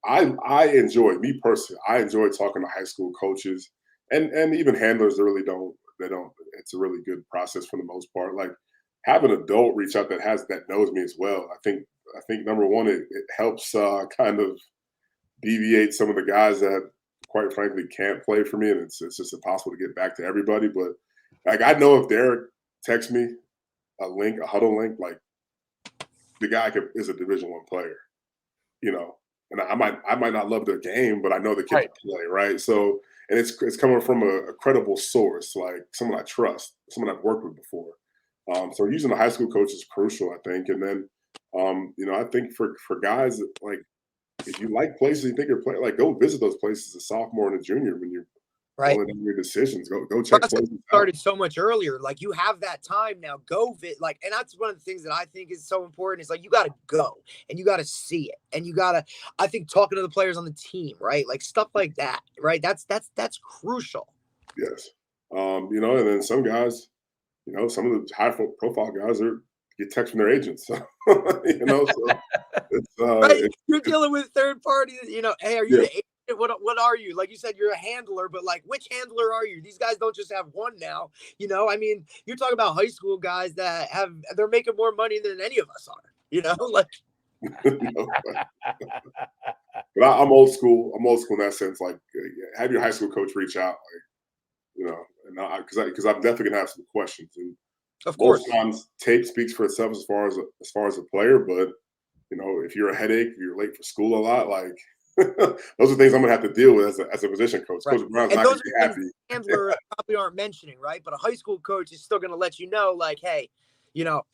I enjoy, me personally, I enjoy talking to high school coaches and even handlers. They don't. It's a really good process for the most part. Like, have an adult reach out that knows me as well. I think number one, it helps kind of deviate some of the guys that quite frankly can't play for me, and it's just impossible to get back to everybody. But like, I know if Derek texts me a huddle link, like, the guy is a Division I player, and I might not love their game, but I know the kid can play, right? So, and it's coming from a credible source, like someone I trust, someone I've worked with before. So using a high school coach is crucial, I think. And then, I think for guys, like, if you like places you think you're playing, like, go visit those places as a sophomore and a junior when you're Right. doing your decisions. Go check places out. Started so much earlier. Like, you have that time now. Go and that's one of the things that I think is so important. Is like, you got to go and you got to see it, and you got to. I think talking to the players on the team, right? Like, stuff like that, right? That's crucial. Yes. And then some guys, some of the high profile guys get texts from their agents. So, so it's right. You're dealing with third parties. Hey, are you Yeah. the agent? What are you? Like you said, you're a handler, but like, which handler are you? These guys don't just have one now. I mean, you're talking about high school guys that they're making more money than any of us are. Like. But I'm old school. I'm old school in that sense. Like, have your high school coach reach out, like, and because I'm definitely gonna have some questions. And Of course, most times tape speaks for itself as far as a player. But if you're a headache, if you're late for school a lot, like, those are things I'm gonna have to deal with as a position coach. Right. Coach Brown's and not those gonna be are happy. things handler probably aren't mentioning, right? But a high school coach is still going to let you know, like, hey,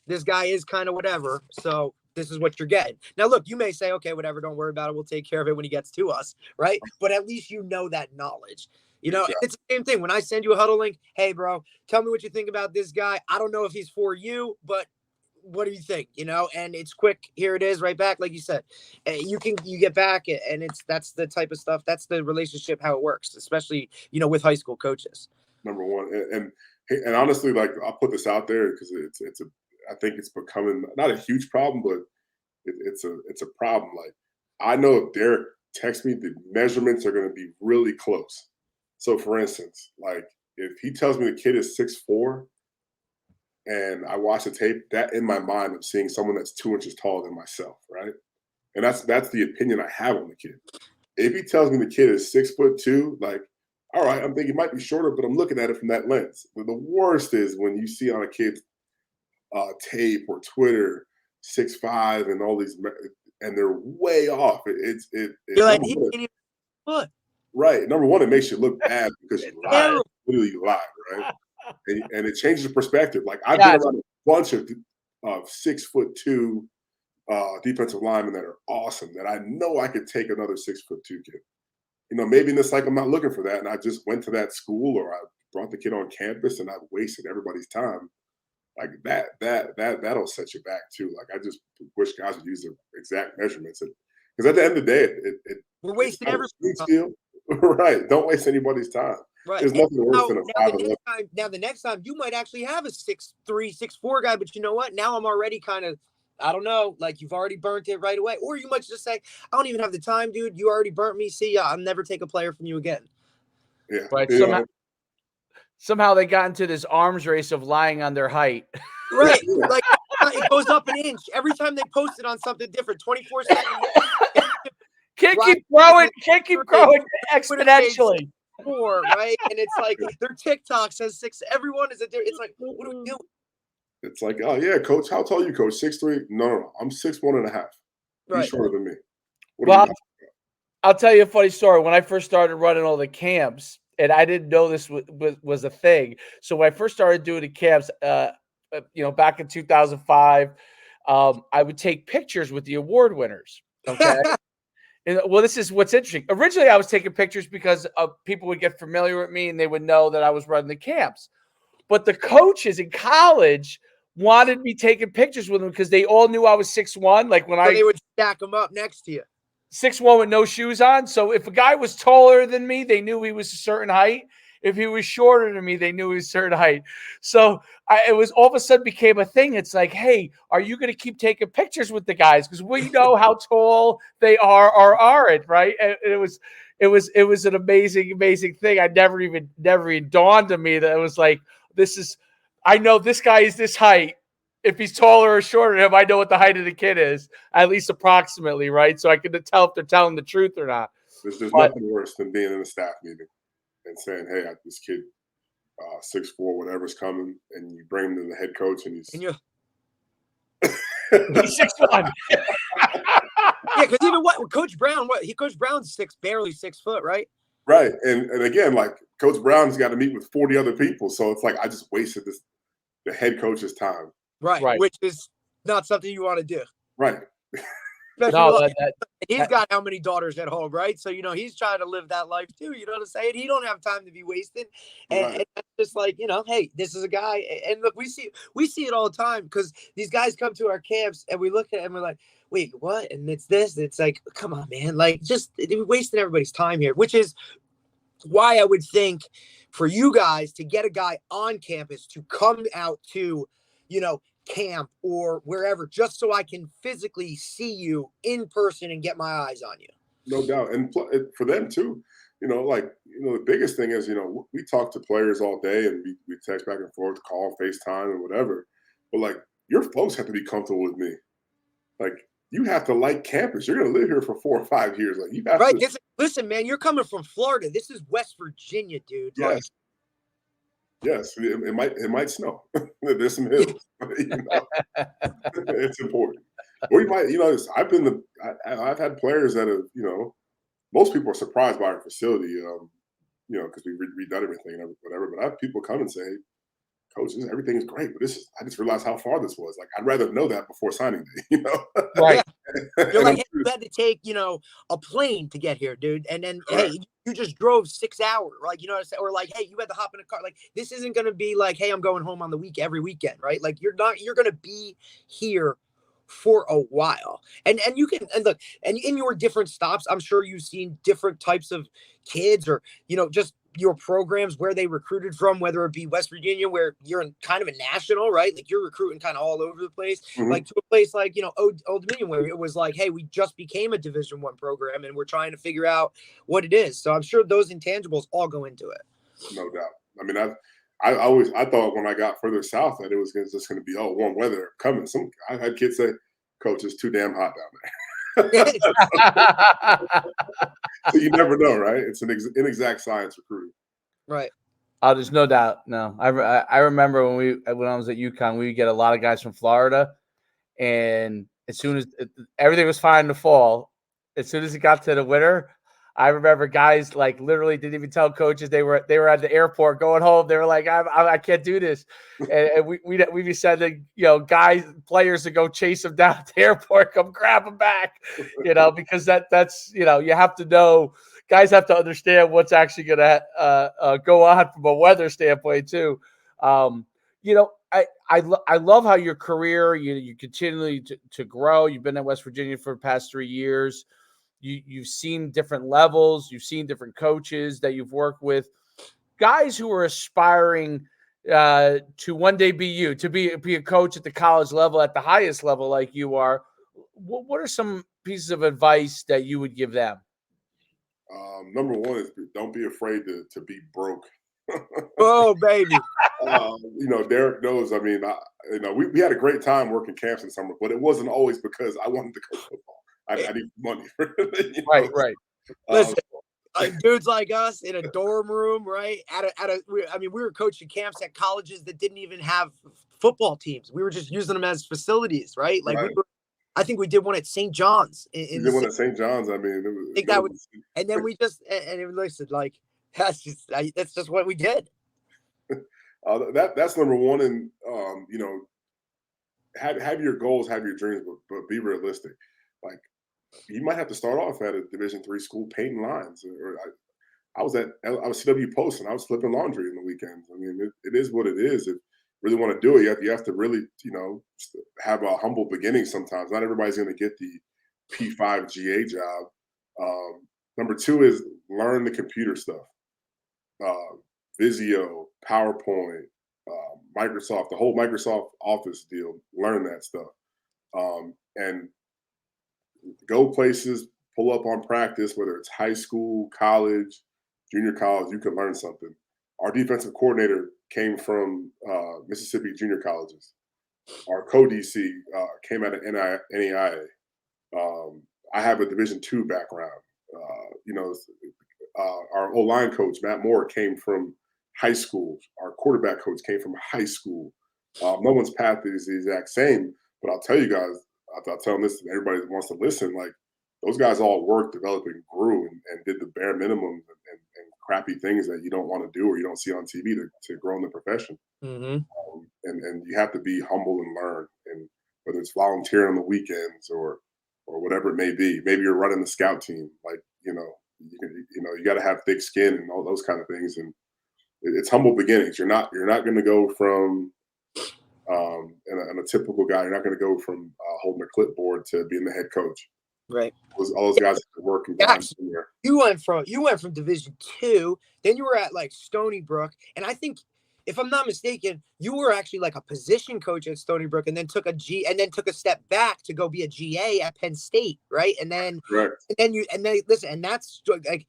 this guy is kind of whatever. So this is what you're getting. Now, look, you may say, okay, whatever, don't worry about it. We'll take care of it when he gets to us, right? But at least that knowledge. Exactly. It's the same thing. When I send you a huddle link, hey, bro, tell me what you think about this guy. I don't know if he's for you, but what do you think? And it's quick. Here it is, right back. Like you said, you get back, and that's the type of stuff. That's the relationship, how it works, especially, with high school coaches. number one. And honestly, like I'll put this out there because I think it's becoming not a huge problem, but it's a problem. Like I know if Derek texts me, the measurements are going to be really close. So for instance, like if he tells me the kid is 6'4", and I watch the tape, that in my mind I'm seeing someone that's 2 inches taller than myself, right? And that's the opinion I have on the kid. If he tells me the kid is 6'2", like, all right, I'm thinking he might be shorter, but I'm looking at it from that lens. But the worst is when you see on a kid's tape or Twitter 6'5" and all these, and they're way off. You're like, he can't even foot. Right. Number one, it makes you look bad because you lie. Literally, you lie, right? And it changes the perspective. Like I've been around a bunch of 6'2" defensive linemen that are awesome. That I know I could take another 6'2" kid. You know, maybe in this cycle I'm not looking for that, and I just went to that school or I brought the kid on campus and I wasted everybody's time. Like that'll set you back too. Like I just wish guys would use the exact measurements, because at the end of the day, we're wasting everybody's time. Right. Don't waste anybody's time. Right. There's nothing worse than a 5'11". Now the next time you might actually have a 6'3", 6'4" guy, but you know what? Now I'm already kind of, I don't know, like you've already burnt it right away. Or you might just say, I don't even have the time, dude. You already burnt me. See ya. I'll never take a player from you again. Yeah. Right. Somehow they got into this arms race of lying on their height. Right. Like it goes up an inch every time they post it on something different. 24/7. Can't keep growing exponentially. More, right? And it's like their TikTok says 6. Everyone is it's like, what are we doing? It's like, oh yeah, coach. How tall are you, coach? 6'3"? No. I'm 6'1.5". Right. He's shorter than me. Well, I'll tell you a funny story. When I first started running all the camps, and I didn't know this was a thing. So when I first started doing the camps, back in 2005, I would take pictures with the award winners. Okay. And, well, this is what's interesting. Originally, I was taking pictures because people would get familiar with me and they would know that I was running the camps. But the coaches in college wanted me taking pictures with them because they all knew I was 6'1". Like they would stack them up next to you. 6'1" with no shoes on. So if a guy was taller than me, they knew he was a certain height. If he was shorter than me, they knew he was a certain height. So it was all of a sudden became a thing. It's like, hey, are you going to keep taking pictures with the guys? Because we know how tall they are or aren't, right? And it was an amazing thing. I never even dawned on me that it was like, I know this guy is this height. If he's taller or shorter than him, I know what the height of the kid is, at least approximately, right? So I can tell if they're telling the truth or not. There's nothing worse than being in a staff meeting and saying, hey, this kid, 6'4", whatever's coming, and you bring him to the head coach and he's 6'1". Yeah, because even Coach Brown's barely 6 foot, right? Right. And again, like Coach Brown's got to meet with 40 other people. So it's like I just wasted the head coach's time. Right. Which is not something you want to do. Right. He's got how many daughters at home, right? So, he's trying to live that life too. You know what I'm saying? He don't have time to be wasted. And it's just like, hey, this is a guy. And look, we see it all the time because these guys come to our camps and we look at it and we're like, wait, what? And it's this. It's like, come on, man. Like, just wasting everybody's time here, which is why I would think for you guys to get a guy on campus to come out to, camp or wherever, just so I can physically see you in person and get my eyes on you. No doubt. And for them too, the biggest thing is, we talk to players all day and we text back and forth, call, FaceTime and whatever. But like your folks have to be comfortable with me. Like you have to like campus. You're going to live here for 4 or 5 years. Like you have to. Listen, man, you're coming from Florida. This is West Virginia, dude. Yes. Yes, it might snow. There's some hills. It's important. Or you might, I've had players that have, most people are surprised by our facility, because we redone everything and whatever. But I have people come and say, Coach, everything is great, but I just realized how far this was. Like, I'd rather know that before signing day, Right. You're like, hey, you had to take, a plane to get here, dude. And then, hey, you just drove 6 hours, like, you know what I'm saying? Or like, hey, you had to hop in a car. Like, this isn't going to be like, hey, I'm going home on the every weekend, right? Like, you're going to be here for a while. And you can, and look, and in your different stops, I'm sure you've seen different types of kids or, just your programs, where they recruited from, whether it be West Virginia, where you're in kind of a national, right? Like you're recruiting kind of all over the place, like to a place like, Old Dominion, where it was like, hey, we just became a Division I program and we're trying to figure out what it is. So I'm sure those intangibles all go into it. No doubt. I mean, I thought when I got further south that it was just going to be warm weather coming. I had kids say, "Coach, it's too damn hot down there." So you never know, right? It's an inexact science recruiting. Right. Oh, there's no doubt. No, I remember when I was at UConn, we would get a lot of guys from Florida, and as soon as everything was fine in the fall, as soon as it got to the winter, I remember guys like literally didn't even tell coaches they were at the airport going home. They were like, I can't do this, and we'd be sending players to go chase them down at the airport, come grab them back, because that's you have to know. Guys have to understand what's actually going to go on from a weather standpoint too. I love how your career you continually to grow. You've been at West Virginia for the past 3 years. You've seen different levels. You've seen different coaches that you've worked with. Guys who are aspiring to one day be a coach at the college level, at the highest level like you are. What are some pieces of advice that you would give them? Number one is don't be afraid to be broke. Oh, baby. Derek knows. I mean, we had a great time working camps in summer, but it wasn't always because I wanted to coach football. I need money. Right. Listen, dudes like us in a dorm room, right? We were coaching camps at colleges that didn't even have football teams. We were just using them as facilities, right? Like right. I think we did one at St. John's. We did one at St. John's. I mean, and then we just listen, like that's just what we did. That's number one, and have your goals, have your dreams, but be realistic. Like you might have to start off at a Division III school painting lines. I was CW Post and I was flipping laundry in the weekends. I mean, it is what it is. If you really want to do it, you have to really have a humble beginning. Sometimes not everybody's going to get the P5 GA job. Number two is learn the computer stuff. Visio, PowerPoint, Microsoft, the whole Microsoft Office deal. Learn that stuff, and go places. Pull up on practice, whether it's high school, college, junior college. You can learn something. Our defensive coordinator came from Mississippi junior colleges. Our co-DC came out of NAIA. I have a Division II background. Our O-line coach, Matt Moore, came from high school. Our quarterback coach came from high school. No one's path is the exact same, but I'll tell you guys, I'll tell them this to everybody that wants to listen, like those guys all worked, developed, and grew and did the bare minimum and crappy things that you don't want to do or you don't see on TV to grow in the profession. Mm-hmm. And you have to be humble and learn. And whether it's volunteering on the weekends or whatever it may be, maybe you're running the scout team, like, you got to have thick skin and all those kind of things. And it's humble beginnings. You're not going to go from and a typical guy. You're not going to go from holding a clipboard to being the head coach. Right. All those guys are working. You went from Division II, then you were at like Stony Brook, and I think, if I'm not mistaken, you were actually like a position coach at Stony Brook, and then took a step back to go be a GA at Penn State, right? And then, correct. Listen, and that's like.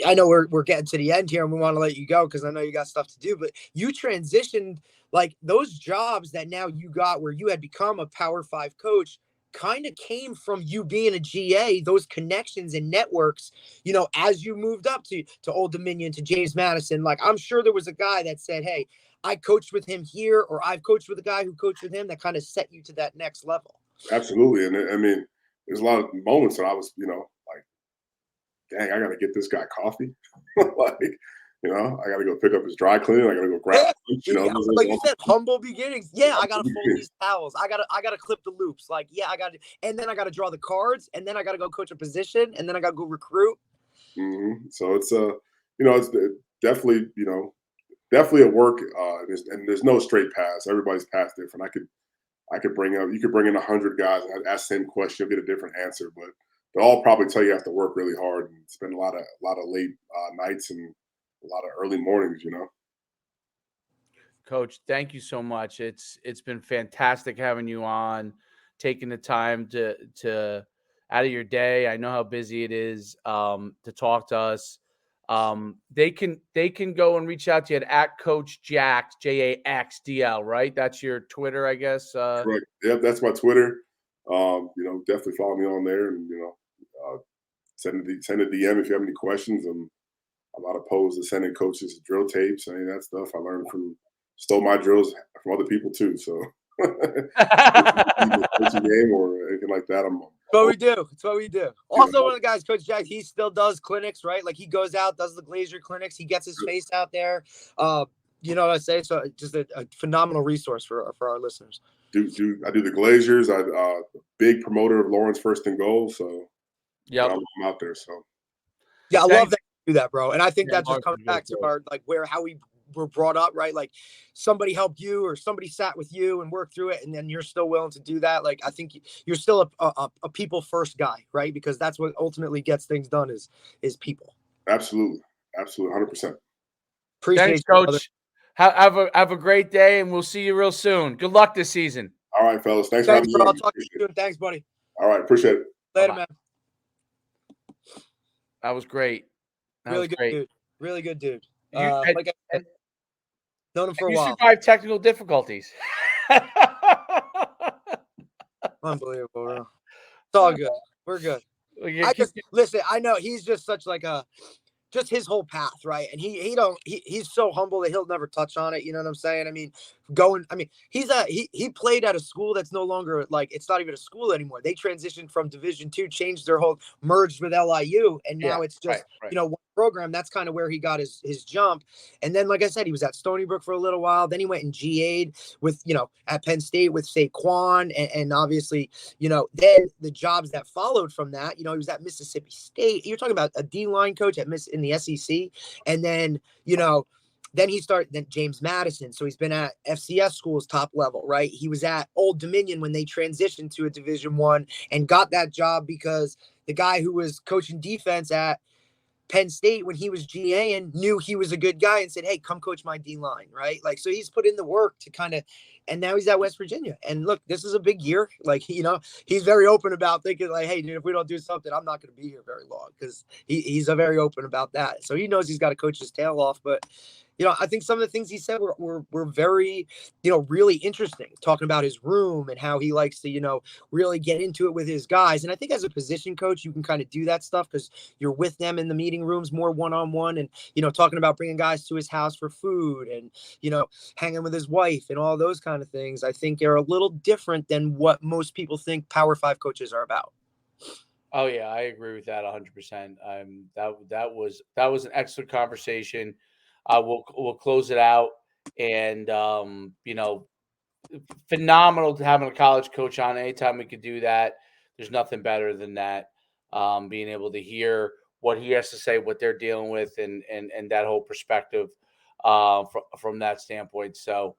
I know we're getting to the end here and we want to let you go because I know you got stuff to do, but you transitioned like those jobs that now you got where you had become a Power 5 coach kind of came from you being a GA, those connections and networks, as you moved up to Old Dominion, to James Madison. Like, I'm sure there was a guy that said, hey, I coached with him here, or I've coached with a guy who coached with him, that kind of set you to that next level. Absolutely. And I mean, there's a lot of moments that I was, like, dang, I got to get this guy coffee. Like, I got to go pick up his dry cleaning. I got to go grab lunch, like you said, humble beginnings. Yeah, I got to fold these towels. I got to clip the loops. Like, yeah, I got to, and then I got to draw the cards, and then I got to go coach a position, and then I got to go recruit. Mm-hmm. So it's it's definitely, definitely a work. And there's no straight path. Everybody's path different. You could bring in 100 guys and ask the same question, you'll get a different answer, but they'll all probably tell you have to work really hard and spend a lot of late nights and a lot of early mornings, you know. Coach, thank you so much. It's been fantastic having you on, taking the time to out of your day. I know how busy it is to talk to us. They can go and reach out to you at Coach Jax, JAXDL, right? That's your Twitter, I guess. Correct. Yep, that's my Twitter. You know, definitely follow me on there, and you know, send a DM if you have any questions. I'm not opposed to sending coaches drill tapes. Any of that stuff I learned from stole my drills from other people too. So coaching game or anything like that, I'm What we do. It's what we do. Also, one of the guys, Coach Jack, he still does clinics, right? Like he goes out, does the Glazier clinics. He gets his face out there. You know what I say? So just a phenomenal resource for our listeners. I do the Glaziers. I big promoter of Lawrence First and Goal. So yeah, I'm out there. So yeah, I love that you do that, bro. And I think that just comes back to our how we were brought up, right? Like somebody helped you or somebody sat with you and worked through it, and then you're still willing to do that. Like I think you're still a people first guy, right? Because that's what ultimately gets things done is people. Absolutely, 100%. Appreciate Thanks, you, Coach. brother. Have a great day, and we'll see you real soon. Good luck this season. All right, fellas. Thanks bro. for having me. I'll talk to you soon. Thanks, buddy. All right, appreciate it. Later, man. That was great. Really good dude. Really good dude. Like I said, known him for a while. You survived technical difficulties. Unbelievable, bro. It's all good. We're good. Listen, I know he's just such like just his whole path, right? And he's so humble that he'll never touch on it. You know what I'm saying? I mean, he played at a school that's no longer like, it's not even a school anymore. They transitioned from Division II, changed their whole, merged with LIU, and now it's just you know, one program. That's kind of where he got his jump. And then, like I said, he was at Stony Brook for a little while. Then he went and GA'd with, you know, at Penn State with Saquon, and obviously, you know, then the jobs that followed from that, you know, he was at Mississippi State. You're talking about a D-line coach in the SEC, and then, you know, then James Madison. So he's been at FCS schools, top level, right? He was at Old Dominion when they transitioned to a Division I and got that job because the guy who was coaching defense at Penn State when he was GA and knew he was a good guy and said, hey, come coach my D line, right? Like, so he's put in the work to kind of, and now he's at West Virginia. And look, this is a big year. Like, you know, he's very open about thinking like, hey, dude, if we don't do something, I'm not going to be here very long, because he's a very open about that. So he knows he's got to coach his tail off. But, you know, I think some of the things he said were very, you know, really interesting, talking about his room and how he likes to, you know, really get into it with his guys. And I think as a position coach, you can kind of do that stuff because you're with them in the meeting rooms more one-on-one, and, you know, talking about bringing guys to his house for food and, you know, hanging with his wife and all those kind of things. I think are a little different than what most people think Power 5 coaches are about. Oh yeah, I agree with that 100%. That was an excellent conversation. We'll close it out, and you know, phenomenal to having a college coach on. Anytime we could do that, there's nothing better than that. Being able to hear what he has to say, what they're dealing with, and that whole perspective from that standpoint. So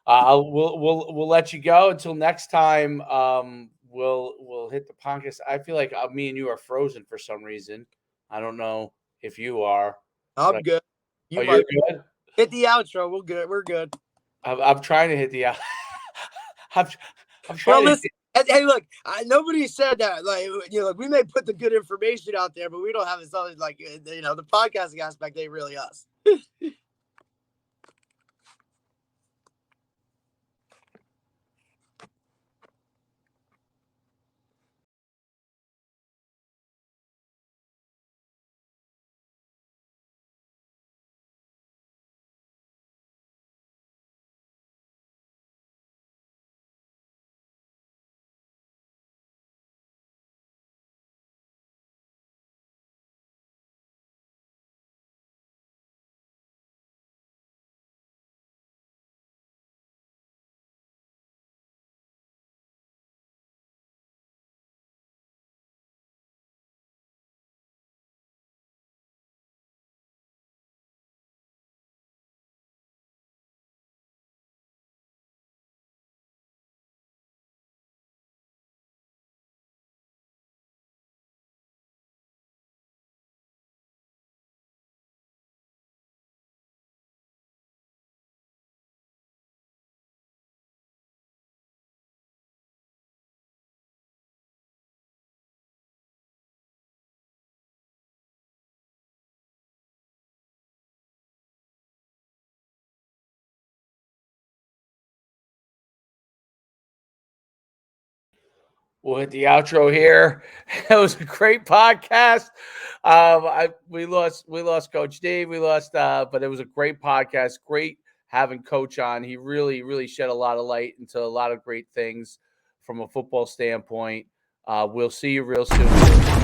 we'll let you go until next time. We'll hit the podcast. I feel like me and you are frozen for some reason. I don't know if you are. I'm good. You're good. Hit the outro. We're good. We're good. I'm trying to hit the out. I'm trying. Well, listen. Hey, look. Nobody said that. Like, you know, like, we may put the good information out there, but we don't have this other, like, you know, the podcasting aspect ain't really us. We'll hit the outro here. It was a great podcast. We lost Coach Dave. We lost, but it was a great podcast. Great having Coach on. He really shed a lot of light into a lot of great things from a football standpoint. We'll see you real soon.